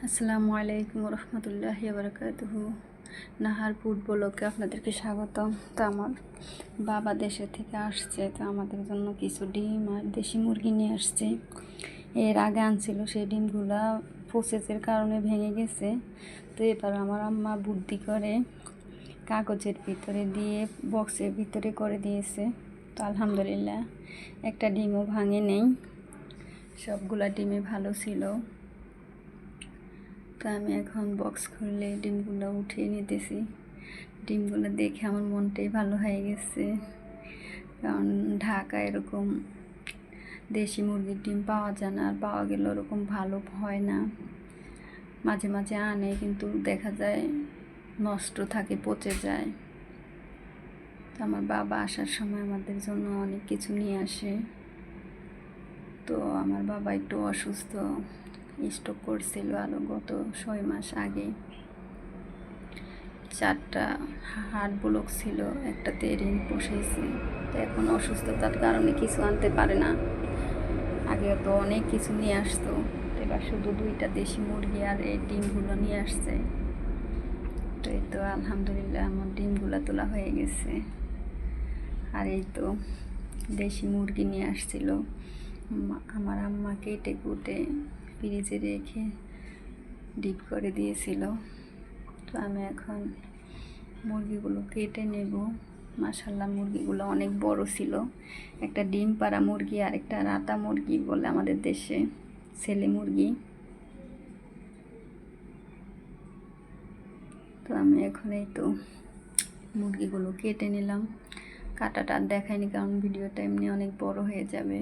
আসসালামু আলাইকুম রহমতুল্লাহি বারাকাতুহু। নাহার ফুড ব্লগে আপনাদেরকে স্বাগতম। তো আমার বাবা দেশে থেকে আসছে, তো আমাদের জন্য কিছু ডিম আর দেশি মুরগি নিয়ে আসছে। এর আগে আনছিল, সেই ডিমগুলা প্রসেসের কারণে ভেঙে গেছে। তো এবার আমার আম্মা বুদ্ধি করে কাগজের ভিতরে দিয়ে বক্সের ভিতরে করে দিয়েছে। তো আলহামদুলিল্লাহ একটা ডিমও ভাঙে নেই, সবগুলা ডিমই ভালো ছিল। তো আমি এখন বক্স খুললে ডিমগুলো উঠিয়ে নিতেছি। ডিমগুলো দেখে আমার মনটাই ভালো হয়ে গেছে, কারণ ঢাকায় এরকম দেশি মুরগির ডিম পাওয়া যায় না, আর পাওয়া গেলে ওরকম ভালো হয় না। মাঝে মাঝে আনে, কিন্তু দেখা যায় নষ্ট থাকে, পচে যায়। তো আমার বাবা আসার সময় আমাদের জন্য অনেক কিছু নিয়ে আসে। তো আমার বাবা একটু অসুস্থ, স্ট্রোক করছিল আরও গত 6 মাস আগে। 4টা হার্ট ব্লক ছিল, একটাতে রিং বসেছে। তো এখন অসুস্থতার কারণে কিছু আনতে পারে না। আগে তো অনেক কিছু নিয়ে আসতো, এবার শুধু 2টা দেশি মুরগি আর এই ডিমগুলো নিয়ে আসছে। তো এই তো আলহামদুলিল্লাহ আমার ডিমগুলো তোলা হয়ে গেছে। আর এই তো দেশি মুরগি নিয়ে আসছিল, আমার আম্মা কেটে কুটে ফ্রিজে রেখে ডিপ করে দিয়েছিল। তো আমি এখন মুরগিগুলো কেটে নেব। মাশাআল্লাহ মুরগিগুলো অনেক বড় ছিল। একটা ডিম পাড়া মুরগি আর একটা রাতা মুরগি বলে আমাদের দেশে, ছেলে মুরগি। তো আমি এখন এই তো মুরগিগুলো কেটে নিলাম। কাটাটা দেখায়নি, কারণ ভিডিওটা এমনি অনেক বড় হয়ে যাবে।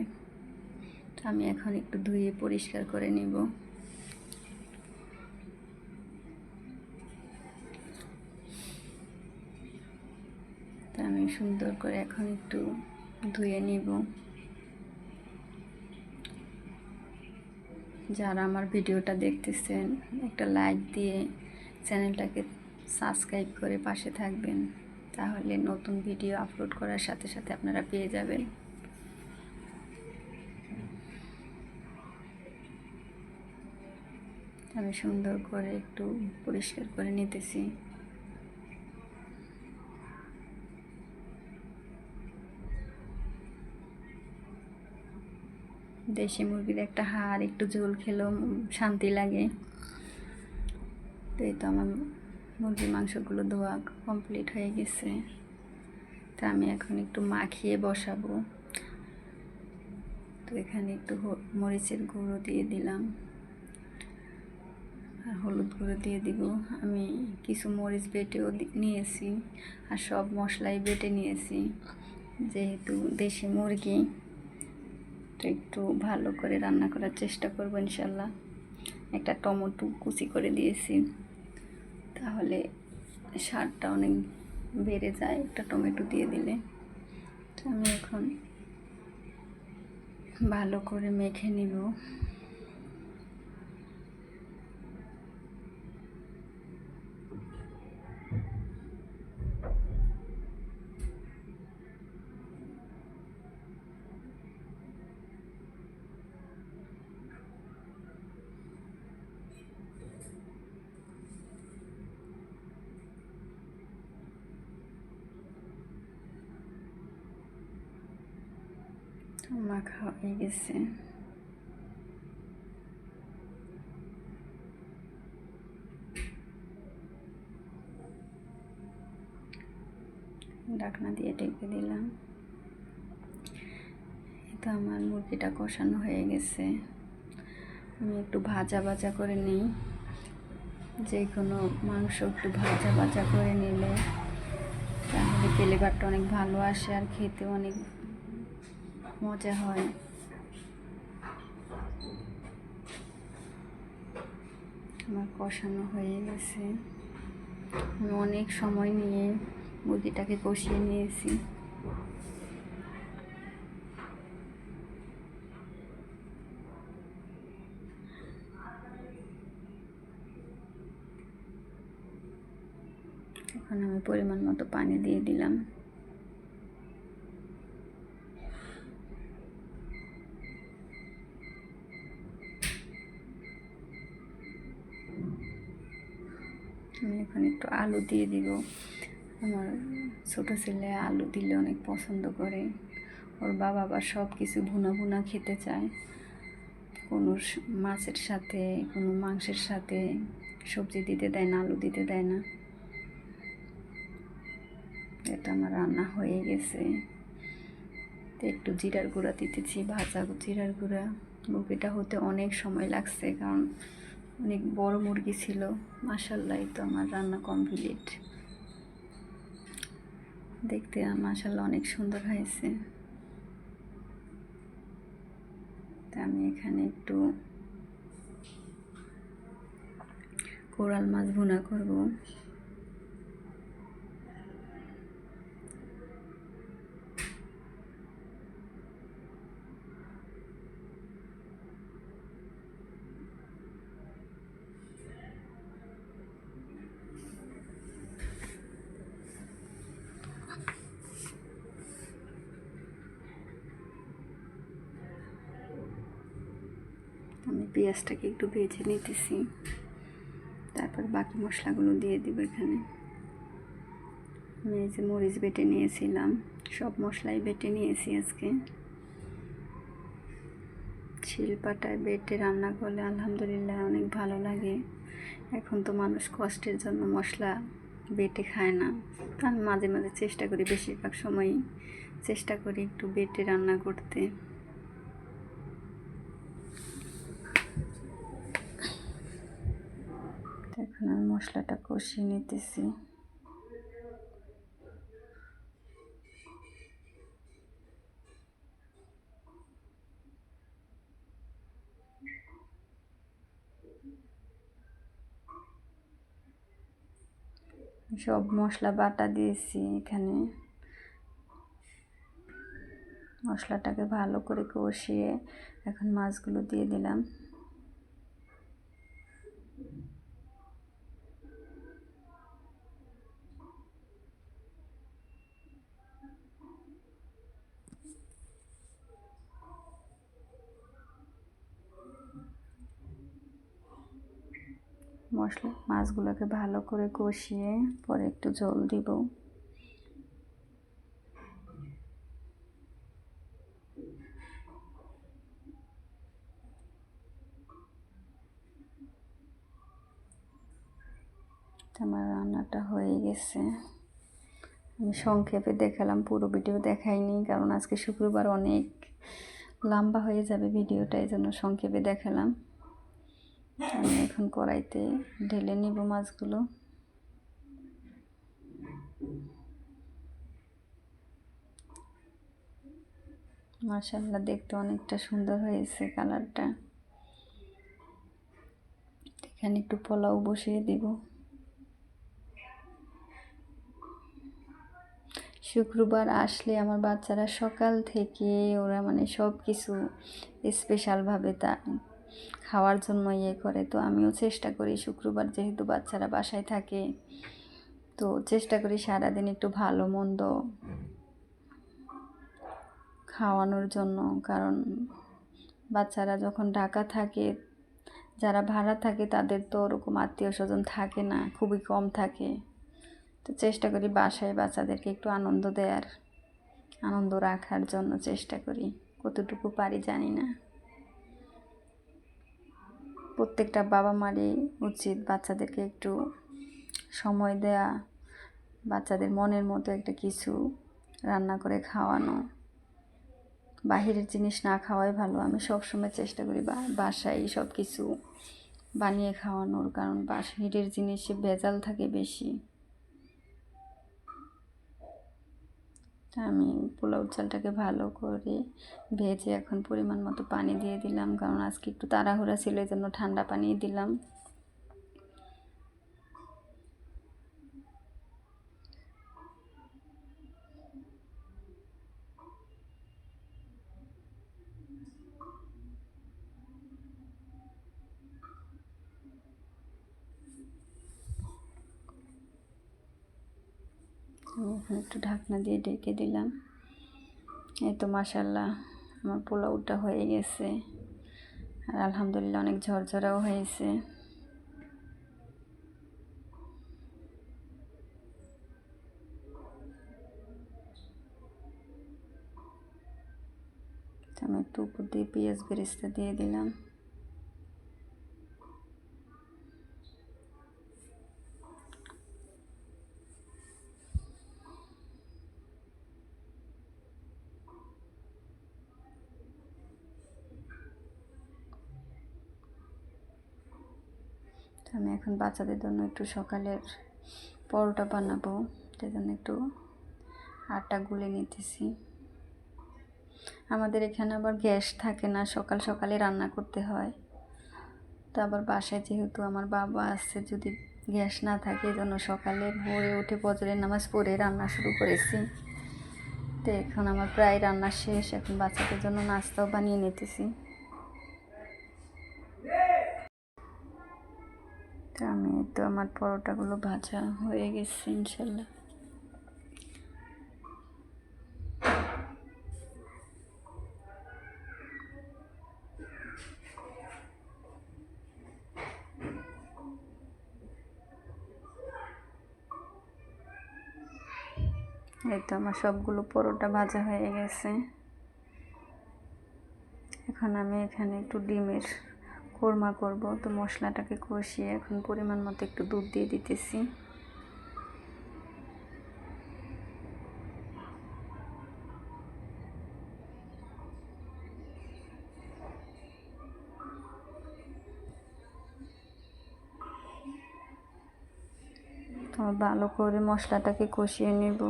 তো আমি এখন একটু ধুয়ে পরিষ্কার করে নেব। তো আমি সুন্দর করে এখন একটু ধুয়ে নিব। যারা আমার ভিডিওটা দেখতেছেন, একটা লাইক দিয়ে চ্যানেলটাকে সাবস্ক্রাইব করে পাশে থাকবেন, তাহলে নতুন ভিডিও আপলোড করার সাথে সাথে আপনারা পেয়ে যাবেন। আমি সুন্দর করে একটু পরিষ্কার করে নিতেছি। দেশি মুরগির একটা হাড় একটু ঝোল খেলেও শান্তি লাগে। তো এই তো আমার মুরগির মাংসগুলো ধোয়া কমপ্লিট হয়ে গেছে। তো আমি এখন একটু মাখিয়ে বসাবো। তো এখানে একটু মরিচের গুঁড়ো দিয়ে দিলাম আর হলুদ গুঁড়ো দিয়ে দিব। আমি কিছু মরিচ বেটেও নিয়েছি আর সব মশলাই বেটে নিয়েছি, যেহেতু দেশি মুরগি। তো একটু ভালো করে রান্না করার চেষ্টা করবো ইনশাল্লাহ। একটা টমেটো কুচি করে দিয়েছি, তাহলে স্বাদটা অনেক বেড়ে যায় একটা টমেটো দিয়ে দিলে। তো আমি এখন ভালো করে মেখে নিব। মাখা হয়ে গেছে। ঢাকনা দিয়ে ঢেকে দিলাম। তো আমার মুরগিটা কষানো হয়ে গেছে। আমি একটু ভাজা ভাজা করে নিই। যে কোনো মাংস একটু ভাজা ভাজা করে নিলে তাহলে ফ্লেভারটা অনেক ভালো আসে আর খেতে অনেক মজা হয়। আমার কষানো হয়ে গেছে। আমি অনেক সময় নিয়ে মুরগিটাকে কষিয়ে নিয়েছি। এখন আমি পরিমাণ মতো পানি দিয়ে দিলাম। আমি এখন একটু আলু দিয়ে দিব। আমার ছোটো ছেলে আলু দিলে অনেক পছন্দ করে। ওর বাবা আবার সব কিছু ভুনা ভুনা খেতে চায়, কোনো মাছের সাথে কোনো মাংসের সাথে সবজি দিতে দেয় না, আলু দিতে দেয় না। এটা আমার রান্না হয়ে গেছে। তো একটু জিরার গুঁড়া দিতেছি, ভাজা জিরার গুঁড়া। মুরগিটা হতে অনেক সময় লাগছে, কারণ অনেক বড় মুরগি ছিল। মাশাআল্লাহ, তো আমার রান্না কমপ্লিট। দেখতে মাশাআল্লাহ অনেক সুন্দর হয়েছে। তা আমি এখানে একটু কোরাল মাছ ভুনা করব। আমি পেঁয়াজটাকে একটু ভেজে নিতেছি, তারপর বাকি মশলাগুলো দিয়ে দিব এখানে। আমি এই যে মরিচ বেটে নিয়েছিলাম, সব মশলাই বেটে নিয়েছি আজকে। শিলপাটায় বেটে রান্না করলে আলহামদুলিল্লাহ অনেক ভালো লাগে। এখন তো মানুষ কষ্টের জন্য মশলা বেটে খায় না। আমি মাঝে মাঝে চেষ্টা করি, বেশিরভাগ সময়ই চেষ্টা করি একটু বেটে রান্না করতে। এখন আমি মশলাটা কষিয়ে নিতেছি। সব মশলা বাটা দিয়েছি এখানে। মশলাটাকে ভালো করে কষিয়ে এখন মাছগুলো দিয়ে দিলাম। মাছগুলোকে ভালো করে কষিয়ে পরে একটু জল দিব। আমার রান্নাটা হয়ে গেছে। আমি সংক্ষেপে দেখালাম, পুরো ভিডিও দেখাইনি, কারণ আজকে শুক্রবার অনেক লম্বা হয়ে যাবে ভিডিওটা, এই জন্য সংক্ষেপে দেখালাম। আমি এখন কড়াইতে ঢেলে নিব মাছগুলো। মাশাআল্লাহ, দেখতে অনেকটা সুন্দর হয়েছে কালারটা। এখানে একটু পোলাও বসিয়ে দিব। শুক্রবার আসলে আমার বাচ্চারা সকাল থেকে ওরা মানে সব কিছু স্পেশালভাবে তা খাওয়ার জন্য ইয়ে করে। তো আমিও চেষ্টা করি, শুক্রবার যেহেতু বাচ্চারা বাসায় থাকে, তো চেষ্টা করি সারাদিন একটু ভালো মন্দ খাওয়ানোর জন্য। কারণ বাচ্চারা যখন ঢাকা থাকে, যারা ভাড়া থাকে, তাদের তো ওরকম আত্মীয় স্বজন থাকে না, খুবই কম থাকে। তো চেষ্টা করি বাসায় বাচ্চাদেরকে একটু আনন্দ দেওয়ার, আনন্দ রাখার জন্য চেষ্টা করি। কতটুকু পারি জানি না। প্রত্যেকটা বাবা মারই উচিত বাচ্চাদেরকে একটু সময় দেয়া, বাচ্চাদের মনের মতো একটা কিছু রান্না করে খাওয়ানো। বাহিরের জিনিস না খাওয়াই ভালো। আমি সবসময় চেষ্টা করি বাসায় সব কিছু বানিয়ে খাওয়ানোর, কারণ বাহিরের জিনিসে ভেজাল থাকে বেশি। আমি পোলাও চালটাকে ভালো করে ভেজে এখন পরিমাণ মতো পানি দিয়ে দিলাম, কারণ আজকে একটু তাড়াহুড়া ছিল, এই জন্য ঠান্ডা পানি দিলাম। এখন একটু ঢাকনা দিয়ে ঢেকে দিলাম। এই তো মাশাআল্লাহ, আমার পোলাওটা হয়ে গেছে, আর আলহামদুলিল্লাহ অনেক ঝরঝরাও হয়েছে। একটু উপর দিয়ে পেঁয়াজ বেরেস্তা দিয়ে দিলাম। আমি এখন বাচ্চাদের জন্য একটু সকালের পরোটা বানাবো, তাই জন্য একটু আটা গুলে নিতেছি। আমাদের এখানে আবার গ্যাস থাকে না, সকাল সকালে রান্না করতে হয়। তো আবার বাসায় যেহেতু আমার বাবা আছে, যদি গ্যাস না থাকে এই জন্য সকালে ভোরে উঠে ফজরের নামাজ পড়ে রান্না শুরু করেছি। তো এখন আমার প্রায় রান্না শেষ, এখন বাচ্চাদের জন্য নাস্তাও বানিয়ে নিতেছি। তো আমার পরোটাগুলো ভাজা হয়ে গেছে ইনশাল্লাহ। এই তো আমার সবগুলো পরোটা ভাজা হয়ে গেছে। এখন আমি এখানে একটু ডিমের কোরমা করব। তো মশলাটাকে কষিয়ে এখন পরিমাণ মতো একটু দুধ দিয়ে দিতেছি। তো ভালো করে মশলাটাকে কষিয়ে নেব।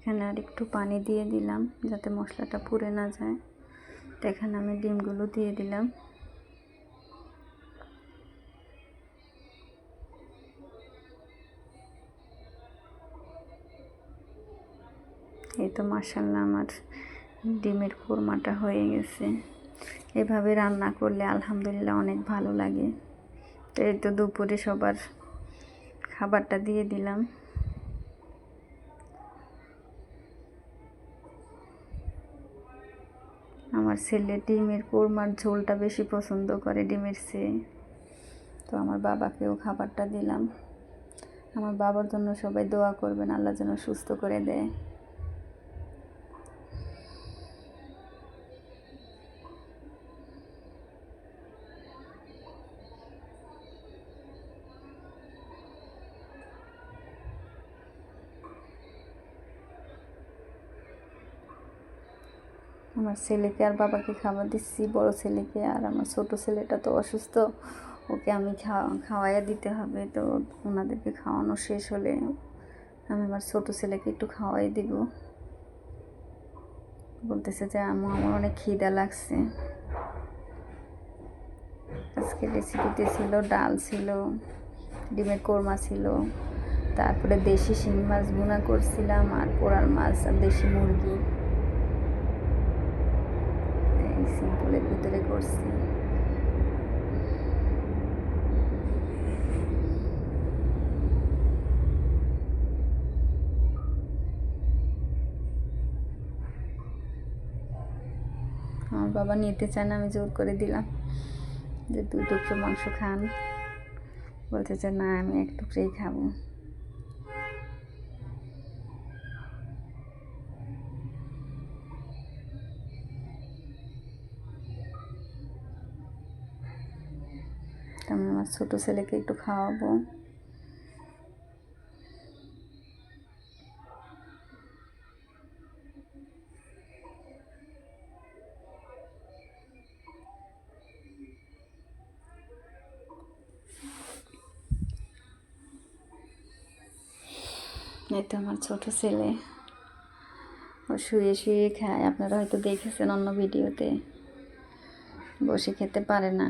এখানে আর একটু পানি দিয়ে দিলাম যাতে মশলাটা পুড়ে না যায়। তো এখানে আমি ডিমগুলো দিয়ে দিলাম। এই তো মাশাআল্লাহ আমার ডিমের কোরমাটা হয়ে গেছে। এভাবে রান্না করলে আলহামদুলিল্লাহ অনেক ভালো লাগে। তো এই তো দুপুরে সবার খাবারটা দিয়ে দিলাম। আমার ছেলে ডিমের কোরমার ঝোলটা বেশি পছন্দ করে ডিমের চেয়ে। তো আমার বাবাকেও খাবারটা দিলাম। আমার বাবার জন্য সবাই দোয়া করবেন, আল্লাহ যেন সুস্থ করে দেয়। আমার ছেলেকে আর বাবাকে খাবার দিচ্ছি, বড় ছেলেকে। আর আমার ছোট ছেলেটা তো অসুস্থ, ওকে আমি খাওয়াইয়া দিতে হবে। তো ওনাদেরকে খাওয়ানো শেষ হলে আমি আমার ছোট ছেলেকে একটু খাওয়াই দিব। বলতেছে যে আমার অনেক খিদা লাগছে। আজকে রেসিপিতে ছিল ডাল, ছিল ডিমের কোরমা, ছিল তারপরে দেশি শিং মাছ ভুনা করছিলাম, আর পোড়াল মাছ আর দেশি মুরগি। এই সিম্পলের ভিতরে করছি। আমার বাবা নিতে চায় না, আমি জোর করে দিলাম যে 2 টুকরো মাংস খান। বলতেছে না, আমি 1 টুকরোই খাবো। আমি আমার ছোট ছেলেকে একটু খাওয়াবো। এই তো আমার ছোট ছেলে, ও শুয়ে শুয়ে খায়। আপনারা হয়তো দেখেছেন অন্য ভিডিওতে, বসে খেতে পারে না।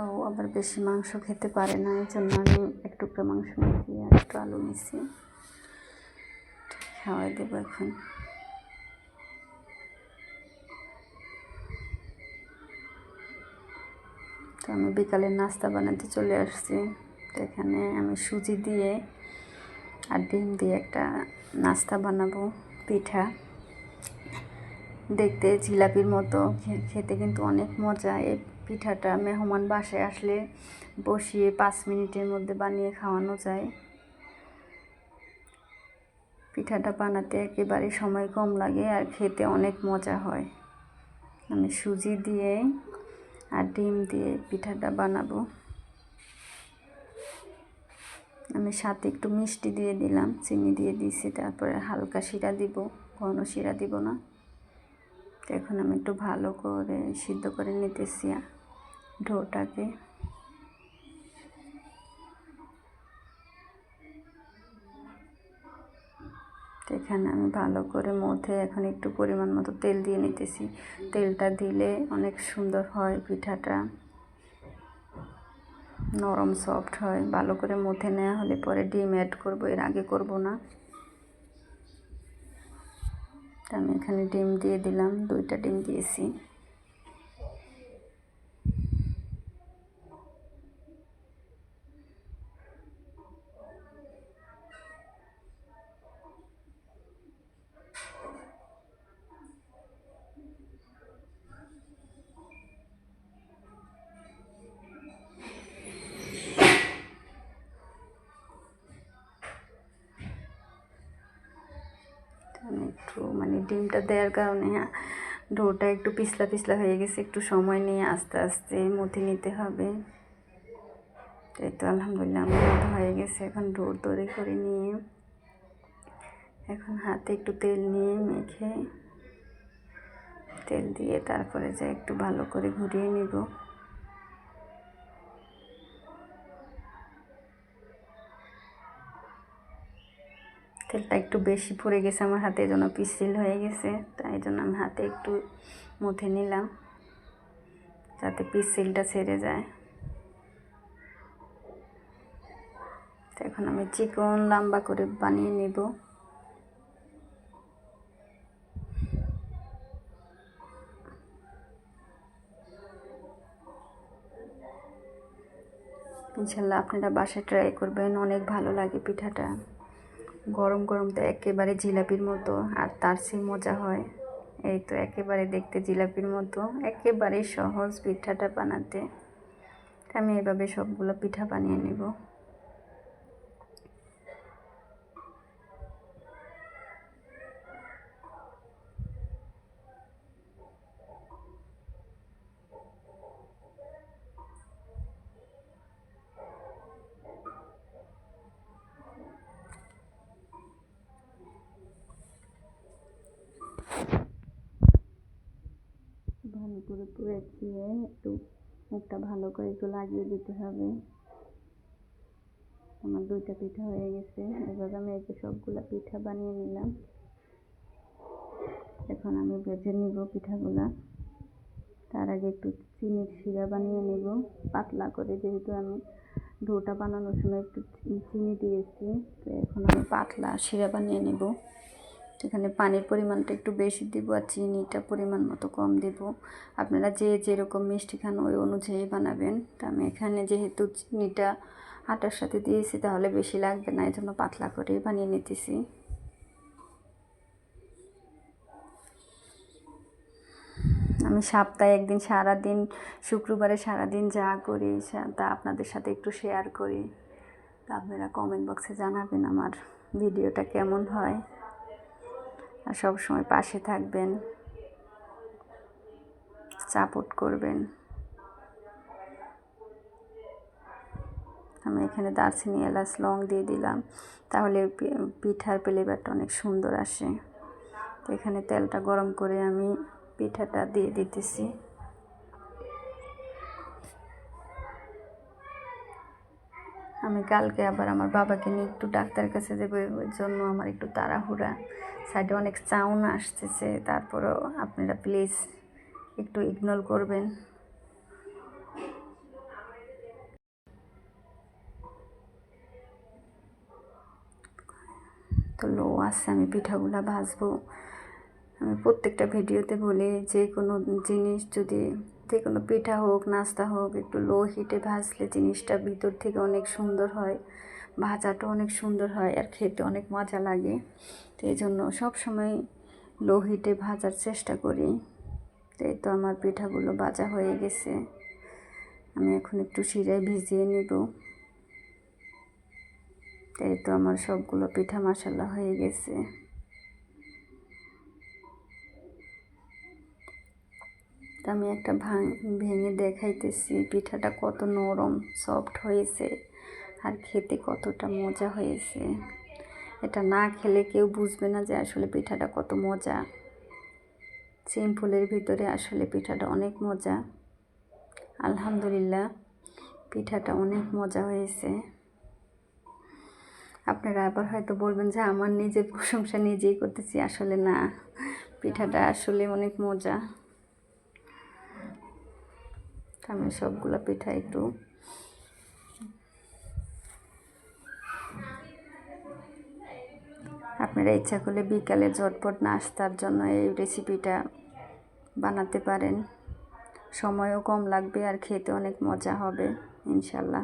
ও আবার বেশি মাংস খেতে পারে না, এই জন্য আমি এক টুকরো মাংস নিয়েছি আর একটু আলু নিয়েছি, খাওয়াই দেবো এখন। তো আমি বিকালের নাস্তা বানাতে চলে আসছি। তো এখানে আমি সুজি দিয়ে আর ডিম দিয়ে একটা নাস্তা বানাবো, পিঠা। দেখতে জিলাপির মতো, খেতে কিন্তু অনেক মজা। এই পিঠাটা মেহমান বাসায় আসলে বসিয়ে 5 মিনিটের মধ্যে বানিয়ে খাওয়ানো যায়। পিঠাটা বানাতে একেবারে সময় কম লাগে আর খেতে অনেক মজা হয়। আমি সুজি দিয়ে আর ডিম দিয়ে পিঠাটা বানাবো। আমি সাথে একটু মিষ্টি দিয়ে দিলাম, চিনি দিয়ে দিয়েছি, তারপরে হালকা শিরা দিব, ঘন শিরা দিব না। তো এখন আমি একটু ভালো করে সিদ্ধ করে নিতেছি ডোটাকে। এখানে আমি ভালো করে মধ্যে এখন একটু পরিমাণ মতো তেল দিয়ে নিতেছি। তেলটা দিলে অনেক সুন্দর হয়, পিঠাটা নরম সফট হয়। ভালো করে মধ্যে নেওয়া হলে পরে ডিম অ্যাড করব, এর আগে করব না। আমি এখানে ডিম দিয়ে দিলাম, 2টা ডিম দিয়েছি। আমি একটু ডিমটা দেওয়ার কারণে ডোটা একটু পিছলা পিছলা হয়ে গেছে, একটু সময় নিয়ে আস্তে আস্তে মথে নিতে হবে। এই তো আলহামদুলিল্লাহ আমার মতো হয়ে গেছে। এখন ডো তৈরি করে নিয়ে এখন হাতে একটু তেল নিয়ে মেখে তেল দিয়ে তারপরে যে একটু ভালো করে ঘুরিয়ে নিব। তেলটা একটু বেশি পড়ে গেছে আমার হাতে, এই জন্য পিচ্ছিল হয়ে গেছে। তাই জন্য আমি হাতে একটু মুথে নিলাম যাতে পিচ্ছিলটা ছেড়ে যায়। এখন আমি চিকন লম্বা করে বানিয়ে নেব। ইনশাল্লাহ আপনারা বাসায় ট্রাই করবেন, অনেক ভালো লাগে পিঠাটা। গরম গরম তো একেবারে জিলাপির মতো, আর তার চেয়ে মজা হয়। এই তো একেবারে দেখতে জিলাপির মতো, একেবারে সহজ পিঠাটা বানাতে। আমি এভাবে সবগুলো পিঠা বানিয়ে নেব। ভালো করে পুরে দিয়ে একটু মুখটা ভালো করে একটু লাগিয়ে দিতে হবে। আমার 2টা পিঠা হয়ে গেছে। এবার আমি এই যে সবগুলা পিঠা বানিয়ে নিলাম। এখন আমি ভেজে নিব পিঠাগুলা। তার আগে একটু চিনির শিরা বানিয়ে নেব পাতলা করে, যেহেতু আমি ডোটা বানানোর সময় একটু চিনি দিয়েছি। তো এখন আমি পাতলা শিরা বানিয়ে নেব। এখানে পানির পরিমাণটা একটু বেশি দিব আর চিনিটা পরিমাণ মতো কম দেব। আপনারা যে যেরকম মিষ্টি খান ওই অনুযায়ী বানাবেন। তো আমি এখানে যেহেতু চিনিটা আটার সাথে দিয়েছি তাহলে বেশি লাগবে না, এই জন্য পাতলা করেই বানিয়ে নিতেছি। আমি সপ্তাহে একদিন সারাদিন, শুক্রবারে সারাদিন যা করি তা আপনাদের সাথে একটু শেয়ার করি। তা আপনারা কমেন্ট বক্সে জানাবেন আমার ভিডিওটা কেমন হয়, আর সবসময় পাশে থাকবেন, সাপোর্ট করবেন। আমি এখানে দারচিনি, এলাচ, লং দিয়ে দিলাম, তাহলে পিঠার ফ্লেভারটা অনেক সুন্দর আসে। তো এখানে তেলটা গরম করে আমি পিঠাটা দিয়ে দিতেছি। আমি কালকে আবার আমার বাবাকে নিয়ে একটু ডাক্তারের কাছে যাবো, ওই জন্য আমার একটু তাড়াহুড়া। সাইডে অনেক সাউন্ড আসতেছে, তারপরেও আপনারা প্লিজ একটু ইগনোর করবেন। তো লো আছে, আমি পিঠাগুলা ভাজবো। আমি প্রত্যেকটা ভিডিওতে বলি যে কোনো জিনিস যদি, যে কোনো পিঠা হোক নাস্তা হোক, একটু লো হিটে ভাজলে জিনিসটা ভিতর থেকে অনেক সুন্দর হয়, ভাজাটা অনেক সুন্দর হয় আর খেতে অনেক মজা লাগে। তো এই জন্য সবসময় লো হিটে ভাজার চেষ্টা করি। তো এই তো আমার পিঠাগুলো ভাজা হয়ে গেছে, আমি এখন একটু শিরায় ভিজিয়ে নিব। তো এই তো আমার সবগুলো পিঠা মাশাআল্লাহ হয়ে গেছে। আমি একটা ভেঙে দেখাইতেছি পিঠাটা কত নরম সফট হয়েছে আর খেতে কতটা মজা হয়েছে। এটা না খেলে কেউ বুঝবে না যে আসলে পিঠাটা কত মজা। সিম্পলের ভিতরে আসলে পিঠাটা অনেক মজা। আলহামদুলিল্লাহ, পিঠাটা অনেক মজা হয়েছে। আপনারা আবার হয়তো বলবেন যে আমার নিজের প্রশংসা নিজেই করতেছি, আসলে না, পিঠাটা আসলে অনেক মজা। আমি সবগুলো পিঠা একটু আপনারা ইচ্ছা করলে বিকালে ঝটপট নাস্তার জন্য এই রেসিপিটা বানাতে পারেন। সময়ও কম লাগবে আর খেতে অনেক মজা হবে ইনশাল্লাহ।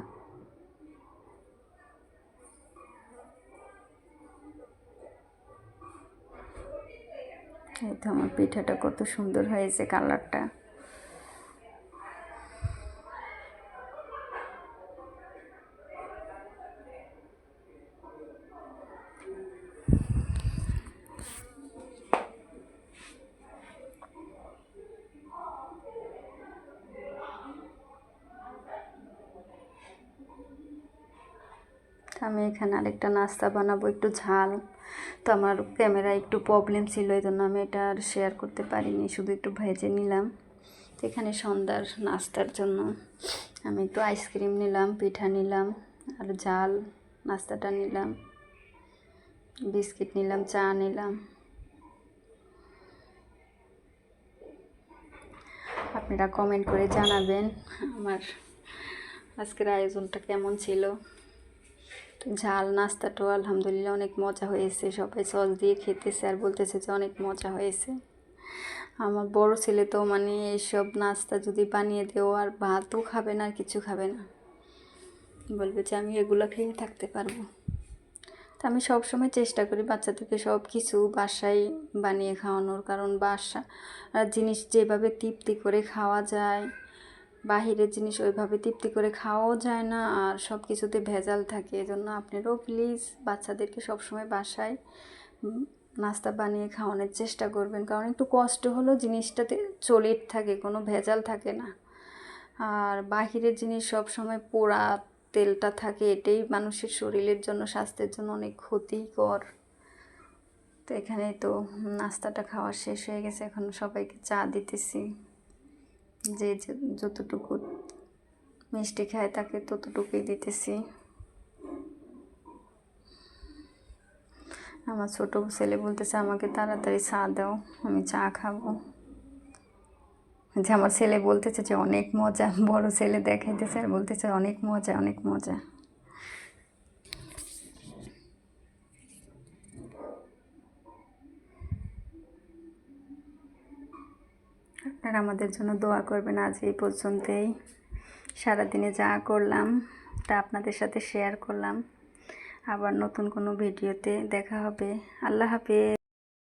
এই তো আমার পিঠাটা কত সুন্দর হয়েছে কালারটা। আমি এখানে আরেকটা নাস্তা বানাবো, একটু ঝাল। তো আমার ক্যামেরায় একটু প্রবলেম ছিল, এই জন্য আমি এটা আর শেয়ার করতে পারিনি, শুধু একটু ভেজে নিলাম। এখানে সন্ধ্যার নাস্তার জন্য আমি একটু আইসক্রিম নিলাম, পিঠা নিলাম আর ঝাল নাস্তাটা নিলাম, বিস্কিট নিলাম, চা নিলাম। আপনারা কমেন্ট করে জানাবেন আমার আজকের আয়োজনটা কেমন ছিল। ঝাল নাস্তাটাও আলহামদুলিল্লাহ অনেক মজা হয়েছে, সবাই সস দিয়ে খেতেছে আর বলতেছে যে অনেক মজা হয়েছে। আমার বড় ছেলে তো মানে এইসব নাস্তা যদি বানিয়ে দেও আর ভাতও খাবে না আর কিছু খাবে না, বলবে যে আমি এগুলো খেয়ে থাকতে পারবো। তো আমি সবসময় চেষ্টা করি বাচ্চাদেরকে সব কিছু বাসায় বানিয়ে খাওয়ানোর, কারণ বাসা জিনিস যেভাবে তৃপ্তি করে খাওয়া যায়, বাহিরের জিনিস ওইভাবে তৃপ্তি করে খাওয়াও যায় না, আর সব কিছুতে ভেজাল থাকে। এজন্য আপনারাও প্লিজ বাচ্চাদেরকে সবসময় বাসায় নাস্তা বানিয়ে খাওয়ানোর চেষ্টা করবেন, কারণ একটু কষ্ট হলেও জিনিসটাতে চলে থাকে, কোনো ভেজাল থাকে না। আর বাহিরের জিনিস সব সময় পোড়া তেলটা থাকে, এটাই মানুষের শরীরের জন্য, স্বাস্থ্যের জন্য অনেক ক্ষতিকর। তো এখানে তো নাস্তাটা খাওয়া শেষ হয়ে গেছে, এখন সবাইকে চা দিতেছি। যে যতটুকু মিষ্টি খায় তাকে ততটুকুই দিতেছি। আমার ছোট ছেলে বলতেছে আমাকে তাড়াতাড়ি চা দাও, আমি চা খাবো। যে আমার ছেলে বলতেছে যে অনেক মজা, বড় ছেলে দেখাইতেছে আর বলতেছে অনেক মজা, অনেক মজা। আপনারা আমাদের জন্য দোয়া করবেন। আজ এই পর্যন্তই, সারাদিনে যা করলাম তা আপনাদের সাথে শেয়ার করলাম। আবার নতুন কোনো ভিডিওতে দেখা হবে। আল্লাহ হাফেজ।